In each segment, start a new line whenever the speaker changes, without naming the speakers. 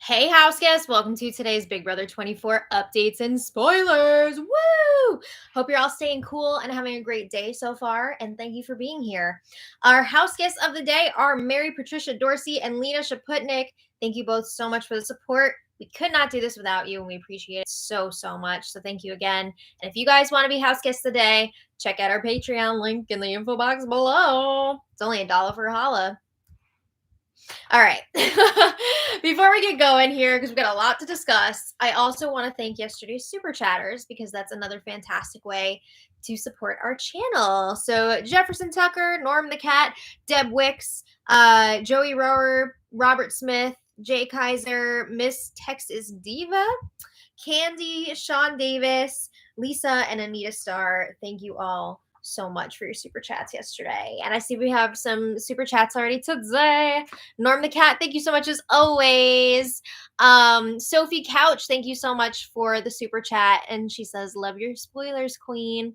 Hey, house guests, welcome to today's Big Brother 24 updates and spoilers. Woo! Hope you're all staying cool and having a great day so far, and thank you for being here. Our house guests of the day are Mary Patricia Dorsey and Lena Shaputnik. Thank you both so much for the support. We could not do this without you, and we appreciate it so much. So thank you again. And if you guys want to be house guests today, check out our Patreon link in the info box below. It's only $1 for a holla. All right. Before we get going here, because we've got a lot to discuss, I also want to thank yesterday's super chatters because that's another fantastic way to support our channel. So Jefferson Tucker, Norm the Cat, Deb Wicks, Joey Rower, Robert Smith, Jay Kaiser, Miss Texas Diva, Candy, Sean Davis, Lisa, and Anita Starr. Thank you all so much for your super chats yesterday. And I see we have some super chats already today. Norm the Cat, thank you so much as always. Sophie Couch, thank you so much for the super chat. And she says, love your spoilers, queen.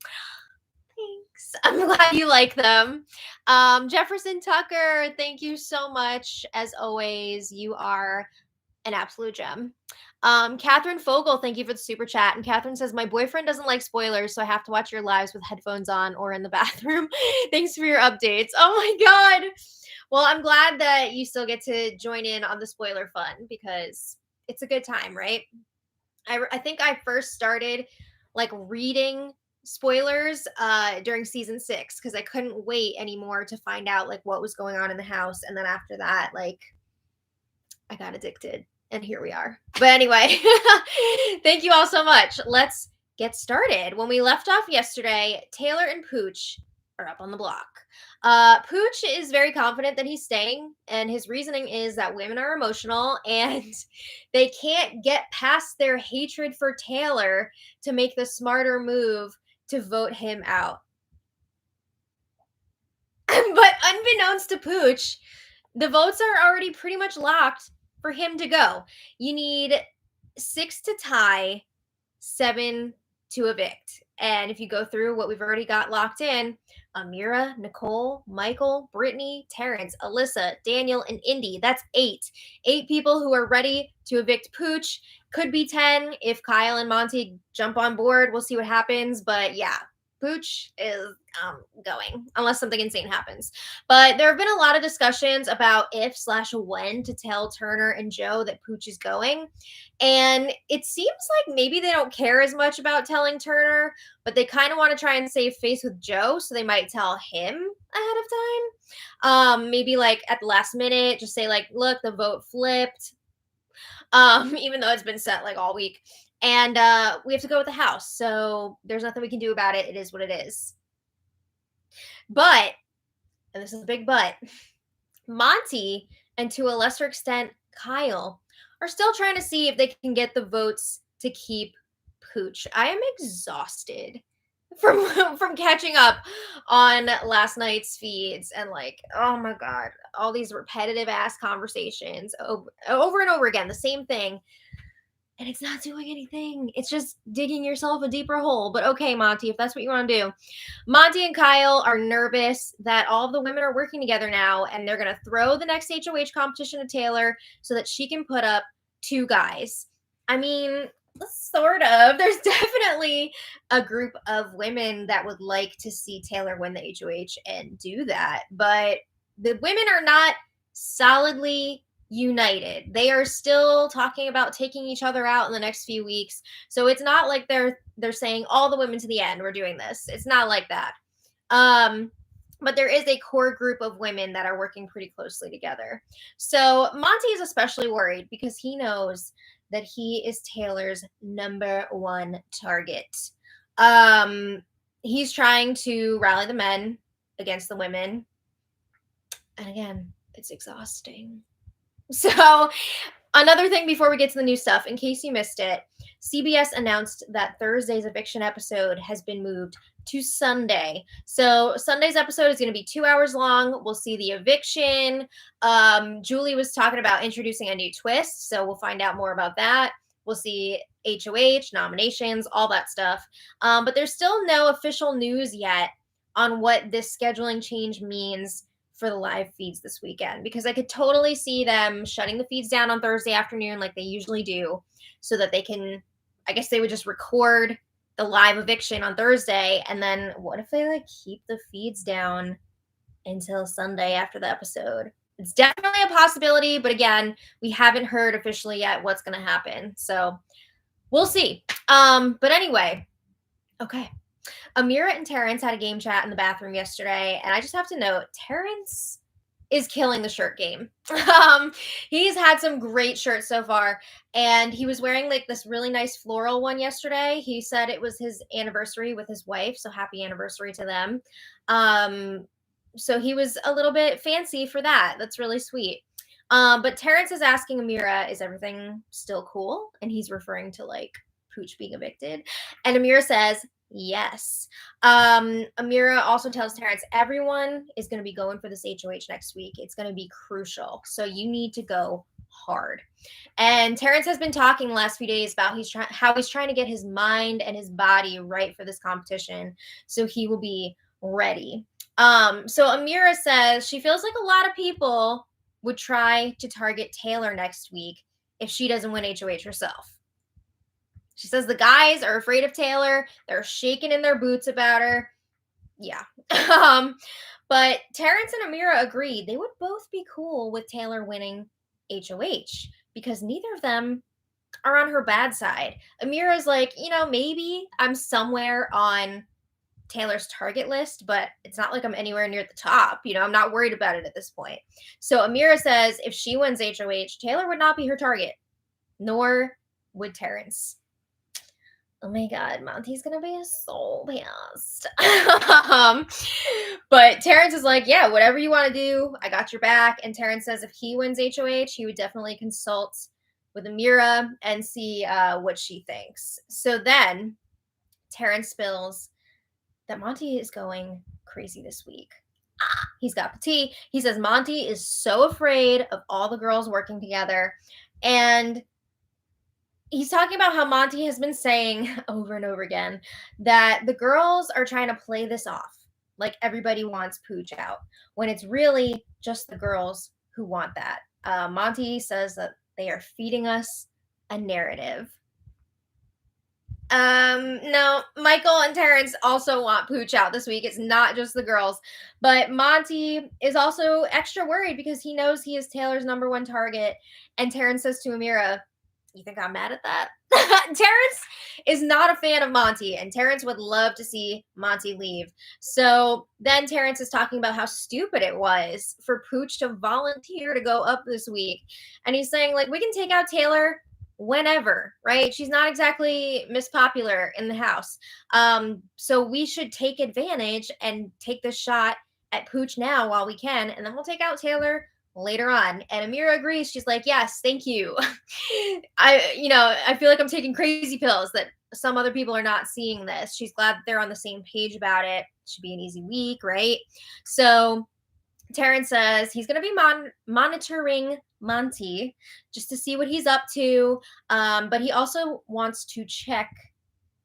Thanks. I'm glad you like them. Jefferson Tucker, thank you so much. As always, you are an absolute gem. Catherine Fogel, thank you for the super chat. And Catherine says, my boyfriend doesn't like spoilers, so I have to watch your lives with headphones on or in the bathroom. Thanks for your updates. Oh my God. Well, I'm glad that you still get to join in on the spoiler fun because it's a good time, right? I think I first started like reading spoilers during season 6 because I couldn't wait anymore to find out like what was going on in the house. And then after that, like I got addicted. And here we are. But anyway, thank you all so much. Let's get started. When we left off yesterday, Taylor and Pooch are up on the block. Pooch is very confident that he's staying, and his reasoning is that women are emotional and they can't get past their hatred for Taylor to make the smarter move to vote him out. But unbeknownst to Pooch, the votes are already pretty much locked for him to go. You need 6 to tie, 7 to evict. And if you go through what we've already got locked in, Amira, Nicole, Michael, Brittany, Terrence, Alyssa, Daniel, and Indy. That's 8. 8 people who are ready to evict Pooch. Could be 10 if Kyle and Monty jump on board. We'll see what happens. But yeah, Pooch is going unless something insane happens. But there have been a lot of discussions about if/when to tell Turner and Joe that Pooch is going. And it seems like maybe they don't care as much about telling Turner, but they kind of want to try and save face with Joe. So they might tell him ahead of time. Maybe like at the last minute, just say like, look, the vote flipped. Even though it's been set like all week. And we have to go with the house. So there's nothing we can do about it. It is what it is. But, and this is a big but, Monty and to a lesser extent Kyle are still trying to see if they can get the votes to keep Pooch. I am exhausted from catching up on last night's feeds and like, oh my God, all these repetitive ass conversations over and over again, the same thing. And it's not doing anything. It's just digging yourself a deeper hole. But okay, Monty, if that's what you want to do. Monty and Kyle are nervous that all of the women are working together now, and they're going to throw the next HOH competition to Taylor so that she can put up 2 guys. I mean, sort of. There's definitely a group of women that would like to see Taylor win the HOH and do that. But the women are not solidly united. They are still talking about taking each other out in the next few weeks. So it's not like they're saying all the women to the end, we're doing this. It's not like that. But there is a core group of women that are working pretty closely together. So Monty is especially worried because he knows that he is Taylor's #1 target. He's trying to rally the men against the women. And again, it's exhausting. So another thing before we get to the new stuff, in case you missed it, CBS announced that Thursday's eviction episode has been moved to Sunday. So Sunday's episode is going to be 2 hours long. We'll see the eviction. Julie was talking about introducing a new twist, so we'll find out more about that. We'll see HOH, nominations, all that stuff. But there's still no official news yet on what this scheduling change means for the live feeds this weekend, because I could totally see them shutting the feeds down on Thursday afternoon like they usually do, so that they can, I guess they would just record the live eviction on Thursday, and then what if they like keep the feeds down until Sunday after the episode? It's definitely a possibility, but again, we haven't heard officially yet what's going to happen. So we'll see. But anyway, okay. Amira and Terrence had a game chat in the bathroom yesterday, and I just have to note, Terrence is killing the shirt game. He's had some great shirts so far, and he was wearing like this really nice floral one yesterday. He said it was his anniversary with his wife, so happy anniversary to them. So he was a little bit fancy for that. That's really sweet. But Terrence is asking Amira, is everything still cool? And he's referring to like Pooch being evicted. And Amira says, yes. Amira also tells Terrence, everyone is going to be going for this HOH next week. It's going to be crucial. So you need to go hard. And Terrence has been talking the last few days about how he's trying to get his mind and his body right for this competition, so he will be ready. So Amira says she feels like a lot of people would try to target Taylor next week if she doesn't win HOH herself. She says the guys are afraid of Taylor. They're shaking in their boots about her. Yeah. But Terrence and Amira agreed they would both be cool with Taylor winning HOH, because neither of them are on her bad side. Amira's like, maybe I'm somewhere on Taylor's target list, but it's not like I'm anywhere near the top. I'm not worried about it at this point. So Amira says if she wins HOH, Taylor would not be her target, nor would Terrence. Oh my God, Monty's gonna be so pissed. But Terrence is like, yeah, whatever you want to do, I got your back. And Terrence says if he wins HOH, he would definitely consult with Amira and see what she thinks. So then Terrence spills that Monty is going crazy this week. He's got the tea. He says Monty is so afraid of all the girls working together. And he's talking about how Monty has been saying over and over again that the girls are trying to play this off like everybody wants Pooch out, when it's really just the girls who want that. Monty says that they are feeding us a narrative. No, Michael and Terrence also want Pooch out this week. It's not just the girls. But Monty is also extra worried because he knows he is Taylor's number one target. And Terrence says to Amira, you think I'm mad at that? Terrence is not a fan of Monty, and Terrence would love to see Monty leave. So then Terrence is talking about how stupid it was for Pooch to volunteer to go up this week. And he's saying, like, we can take out Taylor whenever, right? She's not exactly Miss Popular in the house. So we should take advantage and take this shot at Pooch now while we can, and then we'll take out Taylor later on. And Amira agrees. She's like, yes, thank you. I feel like I'm taking crazy pills that some other people are not seeing this. She's glad that they're on the same page about it. Should be an easy week, right? So Terrence says he's going to be monitoring Monty just to see what he's up to. But he also wants to check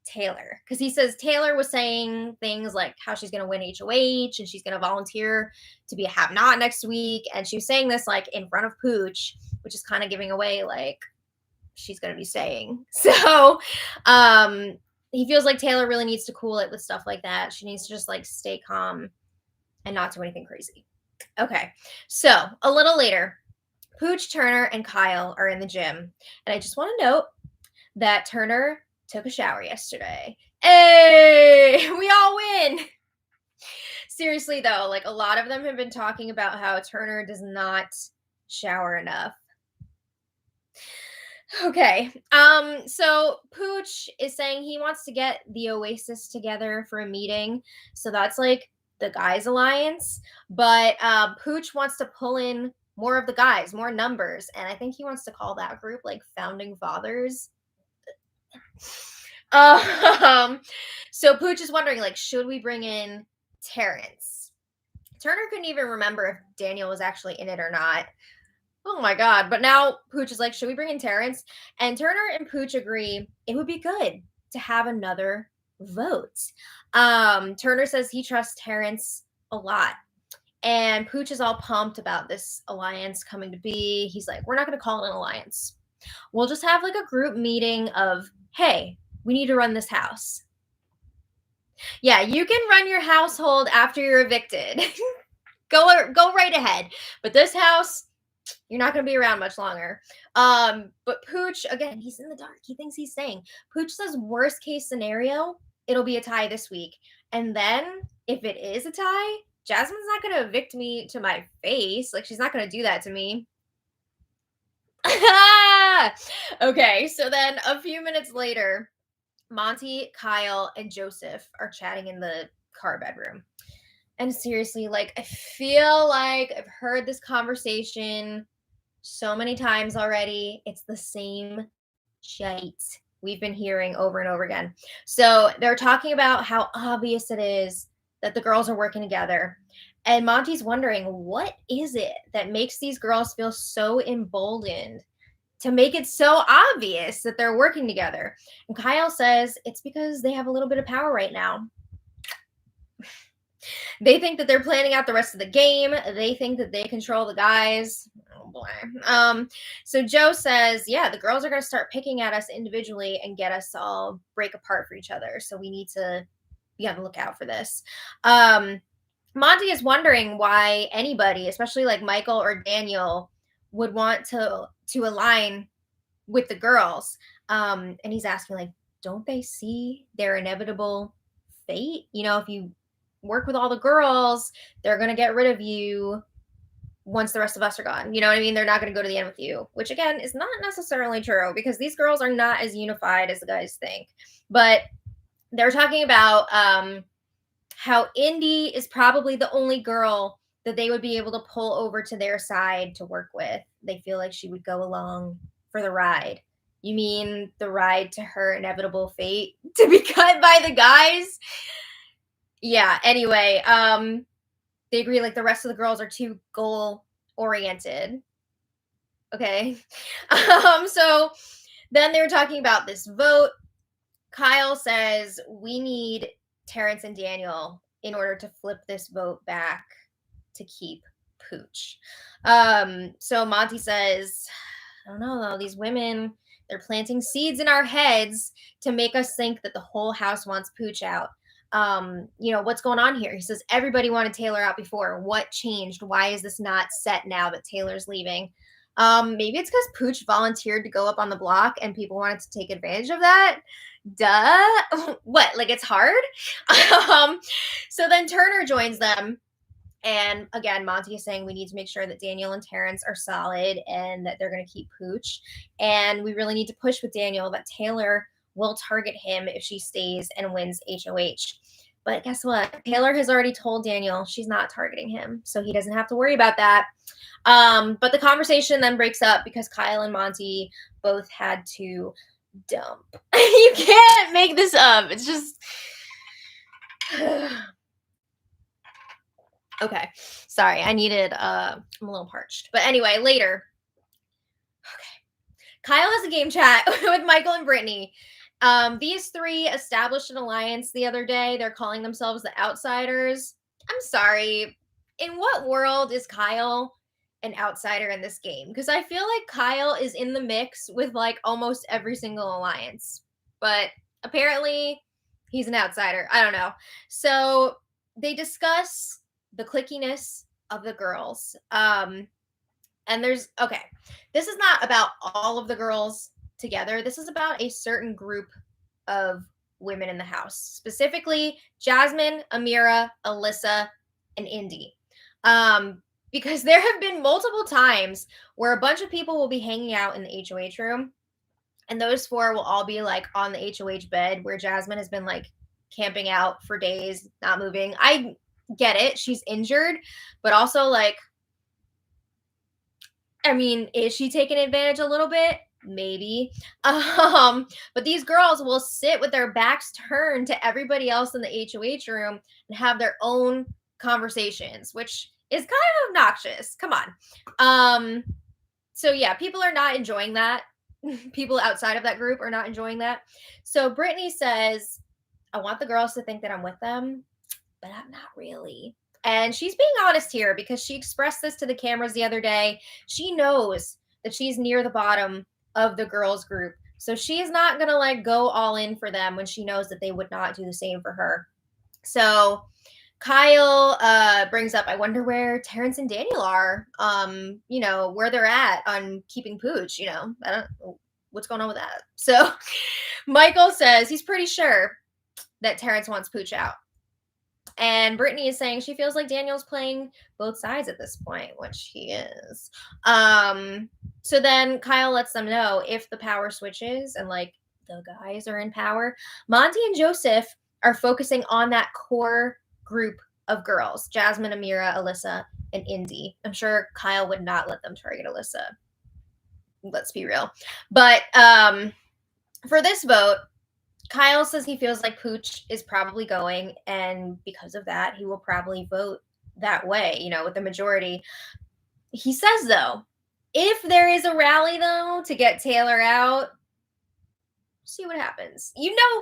Taylor, because he says Taylor was saying things like how she's going to win HOH and she's going to volunteer to be a have-not next week. And she was saying this like in front of Pooch, which is kind of giving away like she's going to be staying. So he feels like Taylor really needs to cool it with stuff like that. She needs to just like stay calm and not do anything crazy. Okay, so a little later, Pooch, Turner, and Kyle are in the gym. And I just want to note that Turner took a shower yesterday. Hey, we all win. Seriously, though, like a lot of them have been talking about how Turner does not shower enough. Okay, so Pooch is saying he wants to get the Oasis together for a meeting. So that's like the guys alliance, but Pooch wants to pull in more of the guys, more numbers, and I think he wants to call that group like Founding Fathers. So Pooch is wondering, like, should we bring in Terrence? Turner couldn't even remember if Daniel was actually in it or not. Oh my God. But now Pooch is like, should we bring in Terrence? And Turner and Pooch agree it would be good to have another vote. Turner says he trusts Terrence a lot. And Pooch is all pumped about this alliance coming to be. He's like, we're not going to call it an alliance. We'll just have like a group meeting of, hey, we need to run this house. Yeah, you can run your household after you're evicted. Go right ahead. But this house, you're not going to be around much longer. But Pooch, again, he's in the dark. He thinks he's saying. Pooch says worst case scenario, it'll be a tie this week. And then if it is a tie, Jasmine's not going to evict me to my face. Like, she's not going to do that to me. Okay, so then a few minutes later, Monty, Kyle, and Joseph are chatting in the car bedroom. And seriously, like, I feel like I've heard this conversation so many times already. It's the same shite we've been hearing over and over again. So they're talking about how obvious it is that the girls are working together. And Monty's wondering, what is it that makes these girls feel so emboldened to make it so obvious that they're working together? And Kyle says it's because they have a little bit of power right now. They think that they're planning out the rest of the game. They think that they control the guys. Oh boy. So Joe says, yeah, the girls are going to start picking at us individually and get us to all break apart for each other. So we need to be on the lookout for this. Monty is wondering why anybody, especially like Michael or Daniel, would want to align with the girls. And he's asking, like, don't they see their inevitable fate? You know, if you work with all the girls, they're going to get rid of you once the rest of us are gone. You know what I mean? They're not going to go to the end with you, which again is not necessarily true because these girls are not as unified as the guys think. But they're talking about how Indy is probably the only girl that they would be able to pull over to their side to work with. They feel like she would go along for the ride. You mean the ride to her inevitable fate to be cut by the guys? Yeah, anyway, they agree like the rest of the girls are too goal oriented. Okay. So then they were talking about this vote. Kyle says we need Terrence and Daniel in order to flip this vote back to keep Pooch. So Monty says, I don't know though, these women, they're planting seeds in our heads to make us think that the whole house wants Pooch out. You know, what's going on here? He says, everybody wanted Taylor out before. What changed? Why is this not set now that Taylor's leaving? Maybe it's because Pooch volunteered to go up on the block and people wanted to take advantage of that. Duh. What? Like it's hard? So then Turner joins them. And again, Monty is saying we need to make sure that Daniel and Terrence are solid and that they're going to keep Pooch. And we really need to push with Daniel that Taylor will target him if she stays and wins HOH. But guess what? Taylor has already told Daniel she's not targeting him, so he doesn't have to worry about that. But the conversation then breaks up because Kyle and Monty both had to dump. You can't make this up. It's just... Okay. Sorry, I needed... I'm a little parched. But anyway, later... Okay. Kyle has a game chat with Michael and Brittany. These three established an alliance the other day. They're calling themselves the Outsiders. I'm sorry. In what world is Kyle an outsider in this game? Because I feel like Kyle is in the mix with like almost every single alliance. But apparently he's an outsider. I don't know. So they discuss the clickiness of the girls. And there's, okay, this is not about all of the girls together. This is about a certain group of women in the house, specifically Jasmine, Amira, Alyssa, and Indy. Because there have been multiple times where a bunch of people will be hanging out in the HOH room, and those four will all be like on the HOH bed where Jasmine has been like camping out for days, not moving. I get it. She's injured, but also like, I mean, is she taking advantage a little bit? Maybe. But these girls will sit with their backs turned to everybody else in the HOH room and have their own conversations, which is kind of obnoxious. Come on. So yeah, people are not enjoying that. People outside of that group are not enjoying that. So Brittany says, I want the girls to think that I'm with them, but I'm not really. And she's being honest here because she expressed this to the cameras the other day. She knows that she's near the bottom of the girls group. So she is not going to like go all in for them when she knows that they would not do the same for her. So Kyle brings up, I wonder where Terrence and Daniel are, where they're at on keeping Pooch, I don't know what's going on with that. So Michael says he's pretty sure that Terrence wants Pooch out. And Brittany is saying she feels like Daniel's playing both sides at this point, which he is. So then Kyle lets them know if the power switches and like the guys are in power, Monty and Joseph are focusing on that core group of girls, Jasmine, Amira, Alyssa, and Indy. I'm sure Kyle would not let them target Alyssa. Let's be real. But for this vote, Kyle says he feels like Pooch is probably going, and because of that, he will probably vote that way, with the majority. He says, though, if there is a rally, though, to get Taylor out, see what happens.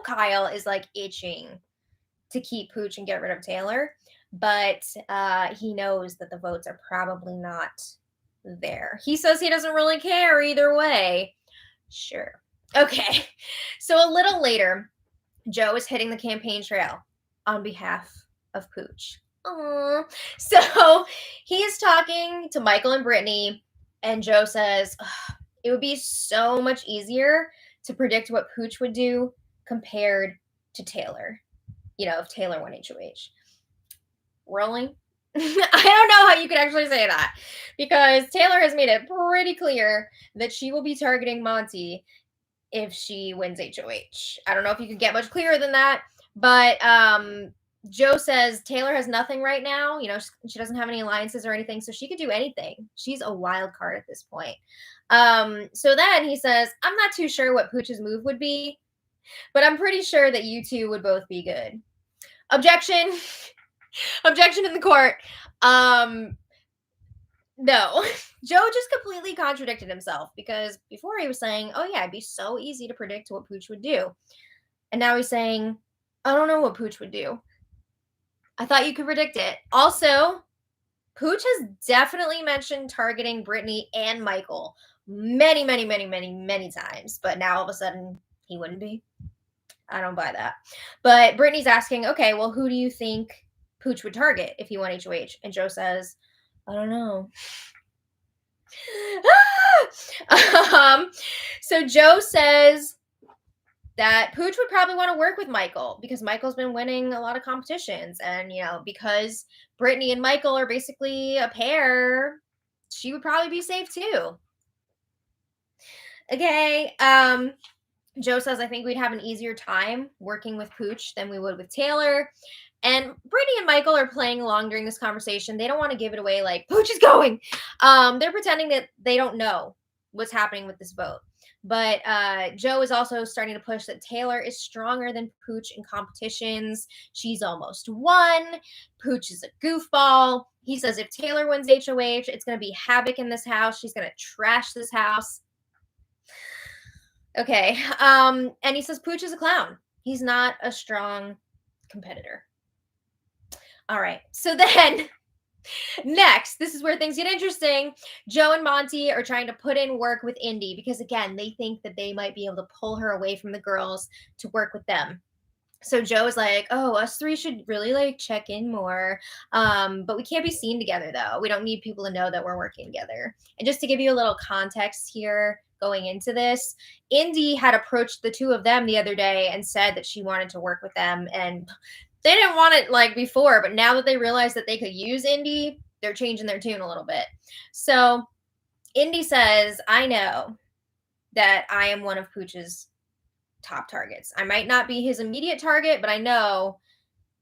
Kyle is like itching to keep Pooch and get rid of Taylor, but he knows that the votes are probably not there. He says he doesn't really care either way. Sure. Okay. So a little later, Joe is hitting the campaign trail on behalf of Pooch. Aww. So he is talking to Michael and Brittany, and Joe says, it would be so much easier to predict what Pooch would do compared to Taylor. If Taylor won HOH. Really? I don't know how you could actually say that, because Taylor has made it pretty clear that she will be targeting Monty if she wins HOH. I don't know if you could get much clearer than that, but Joe says Taylor has nothing right now. She doesn't have any alliances or anything, so she could do anything. She's a wild card at this point. So then he says, I'm not too sure what Pooch's move would be, but I'm pretty sure that you two would both be good. Objection. Objection in the court. No. Joe just completely contradicted himself, because before he was saying, oh yeah, it'd be so easy to predict what Pooch would do. And now he's saying, I don't know what Pooch would do. I thought you could predict it. Also, Pooch has definitely mentioned targeting Brittany and Michael many, many, many, many, many times. But now all of a sudden, he wouldn't be. I don't buy that. But Brittany's asking, okay, well, who do you think Pooch would target if he won HOH? And Joe says, I don't know. So Joe says that Pooch would probably want to work with Michael, because Michael's been winning a lot of competitions. And, because Brittany and Michael are basically a pair, she would probably be safe too. Okay. Joe says, I think we'd have an easier time working with Pooch than we would with Taylor. And Brittany and Michael are playing along during this conversation. They don't want to give it away like, Pooch is going. They're pretending that they don't know what's happening with this vote. But Joe is also starting to push that Taylor is stronger than Pooch in competitions. She's almost won. Pooch is a goofball. He says if Taylor wins HOH, it's going to be havoc in this house. She's going to trash this house. Okay. And he says Pooch is a clown. He's not a strong competitor. All right. So then next, this is where things get interesting. Joe and Monty are trying to put in work with Indy, because again, they think that they might be able to pull her away from the girls to work with them. So Joe is like, oh, us three should really like check in more. But we can't be seen together though. We don't need people to know that we're working together. And just to give you a little context here going into this, Indy had approached the two of them the other day and said that she wanted to work with them, and they didn't want it like before, but now that they realize that they could use Indy, they're changing their tune a little bit. So Indy says, I know that I am one of Pooch's top targets. I might not be his immediate target, but I know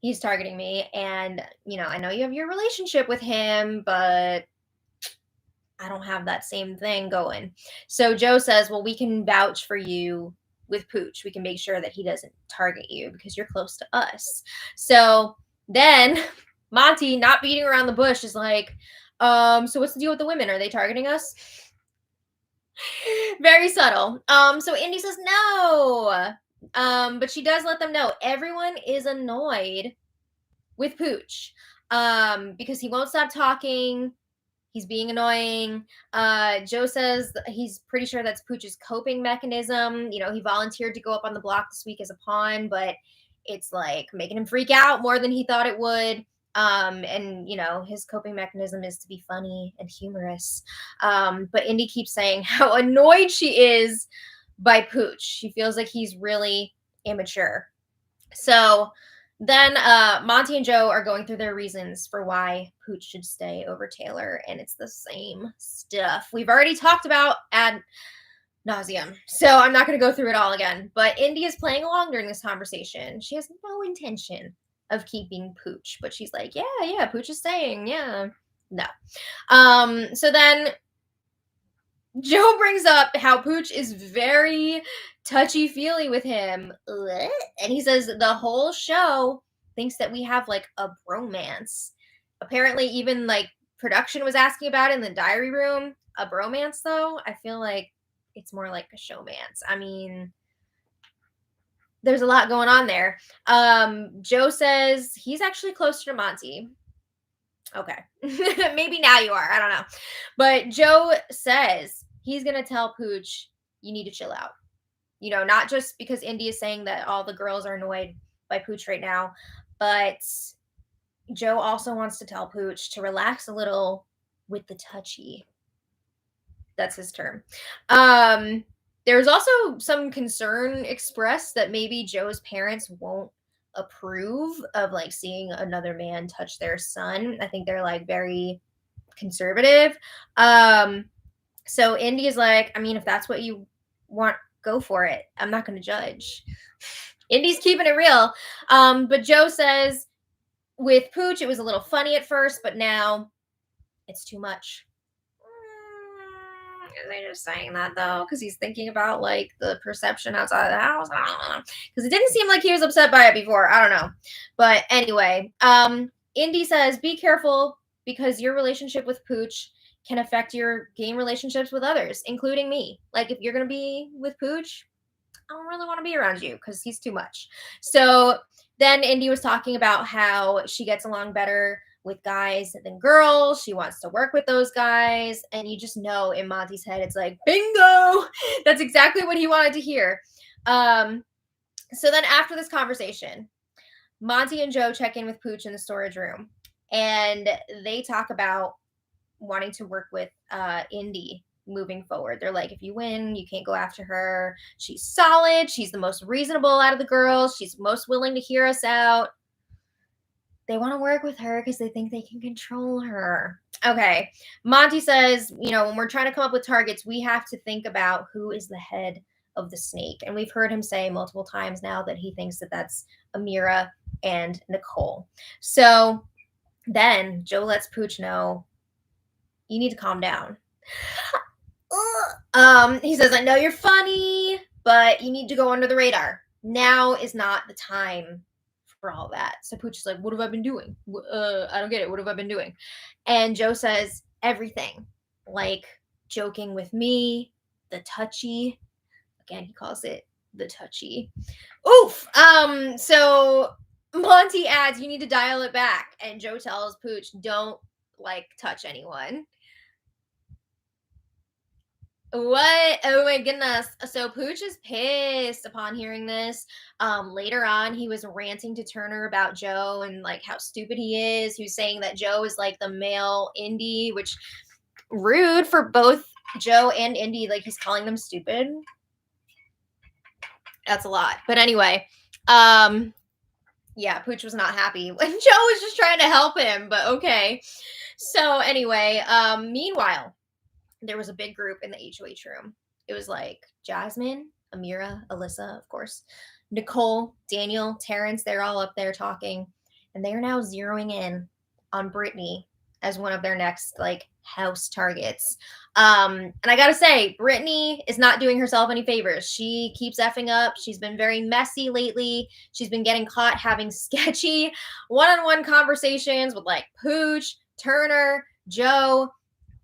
he's targeting me. And, I know you have your relationship with him, but I don't have that same thing going. So Joe says, well, we can vouch for you with Pooch. We can make sure that he doesn't target you because you're close to us. So then Monty, not beating around the bush, is like, so what's the deal with the women? Are they targeting us? Very subtle. So Indy says no. But she does let them know everyone is annoyed with Pooch. because he won't stop talking. He's being annoying. Joe says he's pretty sure that's Pooch's coping mechanism. You know, he volunteered to go up on the block this week as a pawn, but it's like making him freak out more than he thought it would. And you know, his coping mechanism is to be funny and humorous. But Indy keeps saying how annoyed she is by Pooch. She feels like he's really immature. So then Monty and Joe are going through their reasons for why Pooch should stay over Taylor, and it's the same stuff we've already talked about ad nauseum. So I'm not going to go through it all again. But Indy is playing along during this conversation. She has no intention of keeping Pooch, but she's like, yeah, Pooch is staying. Yeah, no. So then Joe brings up how Pooch is very touchy-feely with him. And he says the whole show thinks that we have like a bromance. Apparently, even like production was asking about it in the diary room. A bromance, though, I feel like it's more like a showmance. I mean, there's a lot going on there. Joe says he's actually closer to Monty. Okay. Maybe now you are. I don't know. But Joe says he's going to tell Pooch, you need to chill out. You know, not just because Indy is saying that all the girls are annoyed by Pooch right now, but Joe also wants to tell Pooch to relax a little with the touchy. That's his term. There's also some concern expressed that maybe Joe's parents won't approve of like seeing another man touch their son. I think they're like very conservative. So Indy is like, I mean, if that's what you want, go for it. I'm not going to judge. Indy's keeping it real. But Joe says with Pooch, it was a little funny at first, but now it's too much. Is he just saying that though? Because he's thinking about like the perception outside the house. I don't know. Because it didn't seem like he was upset by it before. I don't know. But anyway, Indy says, be careful because your relationship with Pooch can affect your game relationships with others, including me. Like if you're going to be with Pooch, I don't really want to be around you because he's too much. So then Indy was talking about how she gets along better with guys than girls. She wants to work with those guys. And you just know in Monty's head, it's like, bingo! That's exactly what he wanted to hear. So then after this conversation, Monty and Joe check in with Pooch in the storage room. And they talk about wanting to work with Indy moving forward. They're like, if you win, you can't go after her. She's solid. She's the most reasonable out of the girls. She's most willing to hear us out. They want to work with her because they think they can control her. Okay. Monty says, you know, when we're trying to come up with targets, we have to think about who is the head of the snake. And we've heard him say multiple times now that he thinks that that's Amira and Nicole. So then Joe lets Pooch know, you need to calm down. He says, I know you're funny, but you need to go under the radar. Now is not the time for all that. So Pooch is like, what have I been doing? I don't get it. What have I been doing? And Joe says, everything. Like joking with me, the touchy. Again, he calls it the touchy. Oof. So Monty adds, you need to dial it back. And Joe tells Pooch, don't like touch anyone. What? Oh my goodness. So Pooch is pissed upon hearing this. Later on, he was ranting to Turner about Joe and like how stupid he is. He was saying that Joe is like the male Indy, which rude for both Joe and Indy. Like he's calling them stupid. That's a lot. But anyway, yeah, Pooch was not happy when Joe was just trying to help him, but okay. So anyway, meanwhile, there was a big group in the HOH room. It was like Jasmine, Amira, Alyssa, of course, Nicole, Daniel, Terrence. They're all up there talking. And they are now zeroing in on Brittany as one of their next like house targets. And I gotta say, Brittany is not doing herself any favors. She keeps effing up. She's been very messy lately. She's been getting caught having sketchy one-on-one conversations with like Pooch, Turner, Joe.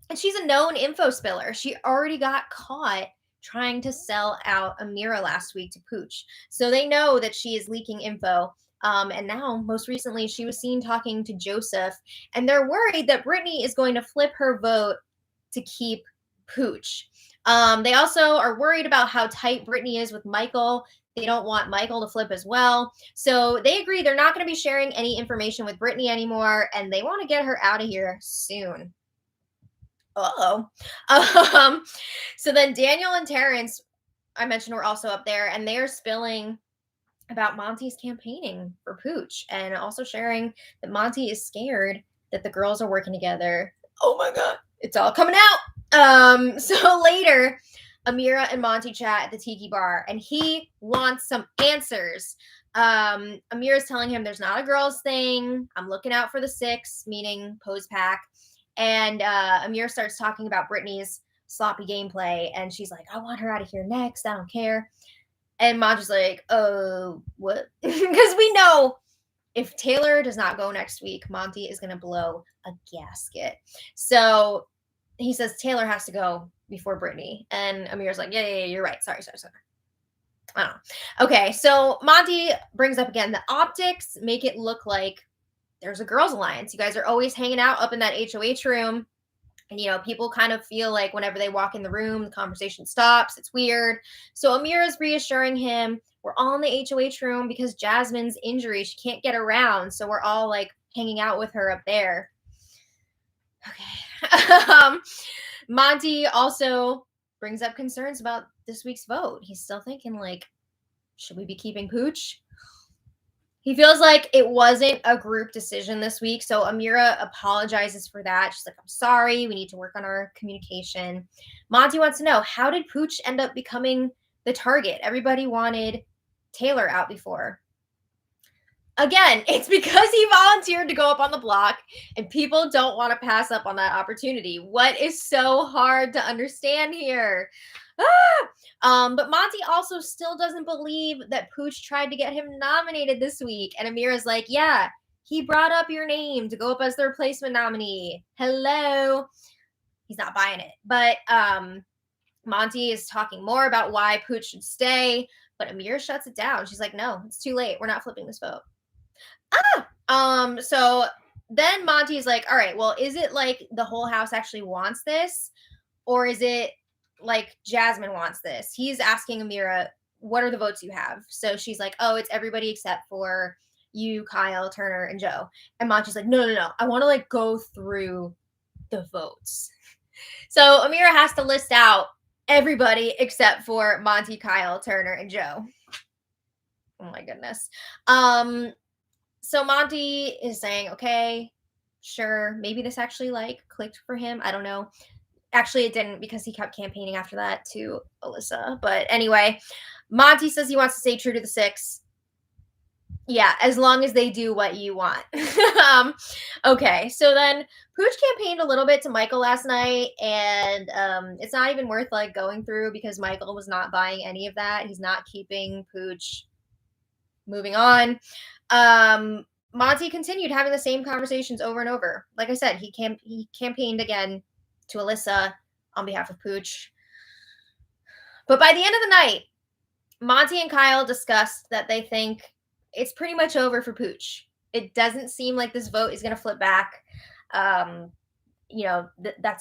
And she's a known info spiller. She already got caught trying to sell out Amira last week to Pooch. So they know that she is leaking info. And now, most recently, she was seen talking to Joseph, and they're worried that Brittany is going to flip her vote to keep Pooch. They also are worried about how tight Brittany is with Michael. They don't want Michael to flip as well. So they agree they're not going to be sharing any information with Brittany anymore, and they want to get her out of here soon. Uh-oh. So then Daniel and Terrence, I mentioned, were also up there, and they are spilling about Monty's campaigning for Pooch, and also sharing that Monty is scared that the girls are working together. Oh my god, it's all coming out. So later, Amira and Monty chat at the tiki bar, and he wants some answers. Amira's telling him there's not a girls thing. I'm looking out for the 6, meaning Pose Pack. And Amira starts talking about Brittany's sloppy gameplay, and she's like, I want her out of here next. I don't care. And Monty's like, oh, what? Because we know if Taylor does not go next week, Monty is going to blow a gasket. So he says Taylor has to go before Brittany. And Amir's like, yeah, you're right. Sorry. I don't know. Okay, so Monty brings up again, the optics make it look like there's a girls' alliance. You guys are always hanging out up in that HOH room. And, people kind of feel like whenever they walk in the room, the conversation stops. It's weird. So Amira's reassuring him, we're all in the HOH room because Jasmine's injury. She can't get around. So we're all like hanging out with her up there. Okay. Monty also brings up concerns about this week's vote. He's still thinking like, should we be keeping Pooch? He feels like it wasn't a group decision this week. So Amira apologizes for that. She's like, I'm sorry. We need to work on our communication. Monty wants to know, how did Pooch end up becoming the target? Everybody wanted Taylor out before. Again, it's because he volunteered to go up on the block, and people don't want to pass up on that opportunity. What is so hard to understand here? But Monty also still doesn't believe that Pooch tried to get him nominated this week. And Amira's like, yeah, he brought up your name to go up as the replacement nominee. Hello. He's not buying it. But Monty is talking more about why Pooch should stay. But Amira shuts it down. She's like, no, it's too late. We're not flipping this vote. So then Monty's like, all right, well, is it like the whole house actually wants this? Or is it like Jasmine wants this? He's asking Amira, what are the votes you have? So she's like, oh, it's everybody except for you, Kyle, Turner, and Joe. And Monty's like, no. I want to like go through the votes. So Amira has to list out everybody except for Monty, Kyle, Turner, and Joe. Oh my goodness. So Monty is saying, okay, sure, maybe this actually like clicked for him. I don't know. Actually, it didn't, because he kept campaigning after that to Alyssa. But anyway, Monty says he wants to stay true to the 6. Yeah, as long as they do what you want. Okay, so then Pooch campaigned a little bit to Michael last night, and it's not even worth like going through because Michael was not buying any of that. He's not keeping Pooch. Moving on. Monty continued having the same conversations over and over. Like I said, he campaigned again to Alyssa on behalf of Pooch. But by the end of the night, Monty and Kyle discussed that they think it's pretty much over for Pooch. It doesn't seem like this vote is going to flip back. That's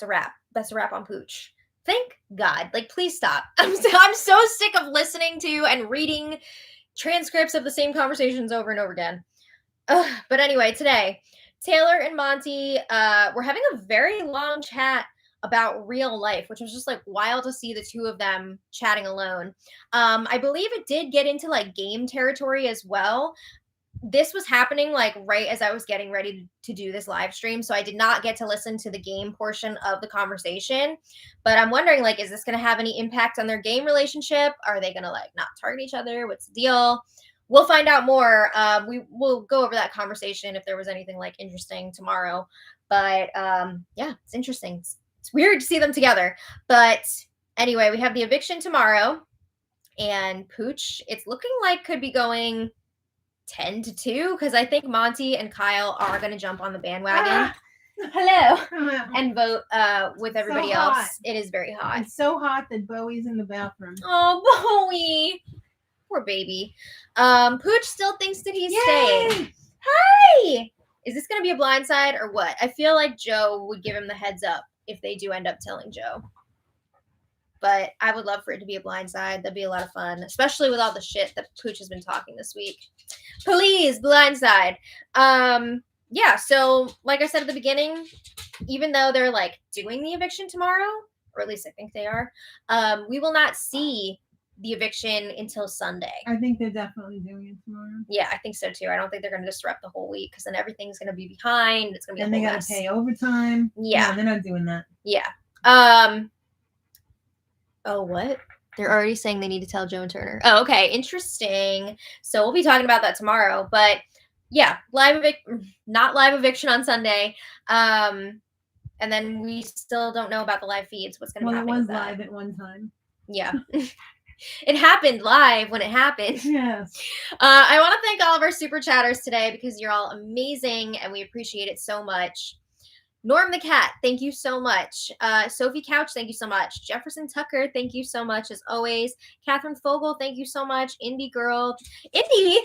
a wrap. That's a wrap on Pooch. Thank God. Like, please stop. I'm so sick of listening to and reading transcripts of the same conversations over and over again. But anyway, today, Taylor and Monty were having a very long chat about real life, which was just like wild to see the two of them chatting alone. I believe it did get into like game territory as well. This was happening like right as I was getting ready to do this live stream, so I did not get to listen to the game portion of the conversation. But I'm wondering, like, is this going to have any impact on their game relationship? Are they going to like not target each other? What's the deal? We'll find out more. We will go over that conversation if there was anything like interesting tomorrow. But yeah, it's interesting. It's weird to see them together. But anyway, we have the eviction tomorrow, and Pooch, it's looking like could be going 10-2, because I think Monty and Kyle are going to jump on the bandwagon. Hello. And vote with everybody else. It is very hot.
It's so hot that Bowie's in the bathroom.
Oh, Bowie. Poor baby. Pooch still thinks that he's
Yay!
staying. Hi! Is this going to be a blindside or what? I feel like Joe would give him the heads up if they do end up telling Joe. But I would love for it to be a blindside. That'd be a lot of fun, especially with all the shit that Pooch has been talking this week. Please, blindside. Yeah, so like I said at the beginning, even though they're like doing the eviction tomorrow, or at least I think they are, we will not see the eviction until Sunday.
I think they're definitely doing it tomorrow.
Yeah, I think so too. I don't think they're going to disrupt the whole week because then everything's going to be behind. It's going to be
and
a whole
they got
mess.
to pay overtime.
Yeah.
No, they're not doing that.
Yeah. Oh, what? They're already saying they need to tell Joe and Turner. Oh, okay. Interesting. So we'll be talking about that tomorrow. But yeah, not live eviction on Sunday. And then we still don't know about the live feeds. What's going to happen?
Well, it was
with that.
live at one time.
Yeah. It happened live when it happened.
Yes.
I want to thank all of our super chatters today because you're all amazing and we appreciate it so much. Norm the Cat, thank you so much. Sophie Couch, thank you so much. Jefferson Tucker, thank you so much as always. Catherine Fogel, thank you so much. Indie Girl. Indie,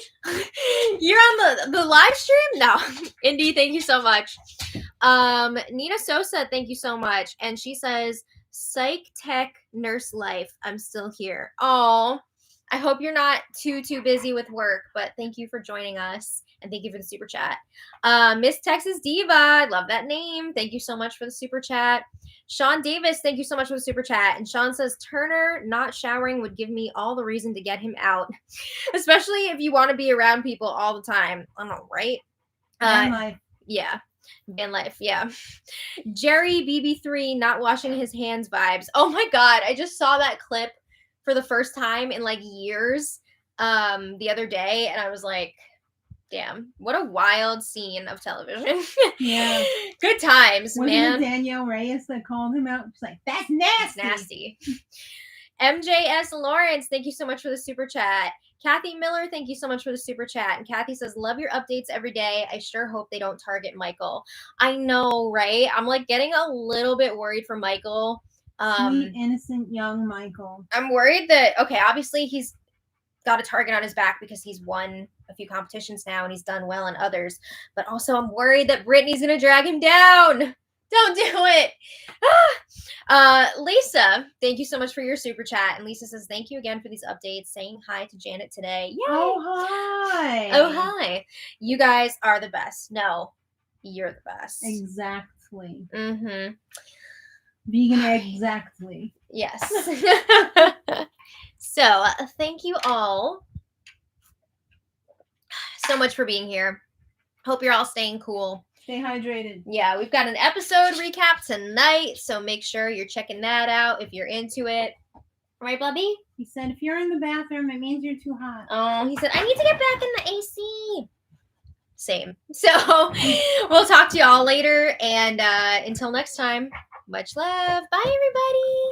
you're on the live stream? No. Indie, thank you so much. Nina Sosa, thank you so much. And she says, Psych Tech Nurse Life, I'm still here. Oh, I hope you're not too busy with work, but thank you for joining us. And thank you for the super chat. Miss Texas Diva, I love that name. Thank you so much for the super chat. Sean Davis, thank you so much for the super chat. And Sean says, Turner not showering would give me all the reason to get him out. Especially if you want to be around people all the time. I don't know, right?
Van life.
Yeah. Van life, yeah. Jerry BB3 not washing his hands vibes. Oh my God, I just saw that clip for the first time in like years the other day. And I was like, damn, what a wild scene of television.
Yeah.
Good times,
Wasn't
man.
it Danielle Reyes that called him out? She's like, that's nasty.
It's nasty. MJS Lawrence, thank you so much for the super chat. Kathy Miller, thank you so much for the super chat. And Kathy says, love your updates every day. I sure hope they don't target Michael. I know, right? I'm like getting a little bit worried for Michael.
Sweet, innocent young Michael.
I'm worried that, okay, obviously he's got a target on his back because he's won a few competitions now and he's done well in others. But also I'm worried that Brittany's going to drag him down. Don't do it. Lisa, thank you so much for your super chat. And Lisa says, thank you again for these updates. Saying hi to Janet today. Yay.
Oh, hi.
Oh, hi. You guys are the best. No, you're the best.
Exactly.
Mm-hmm.
Vegan exactly.
Yes. So, thank you all so much for being here. Hope you're all staying cool.
Stay hydrated.
Yeah, we've got an episode recap tonight, so make sure you're checking that out if you're into it. Right, Blubby?
He said, if you're in the bathroom, it means you're too hot.
Oh, he said, I need to get back in the AC. Same. So, we'll talk to you all later, and until next time, much love. Bye, everybody.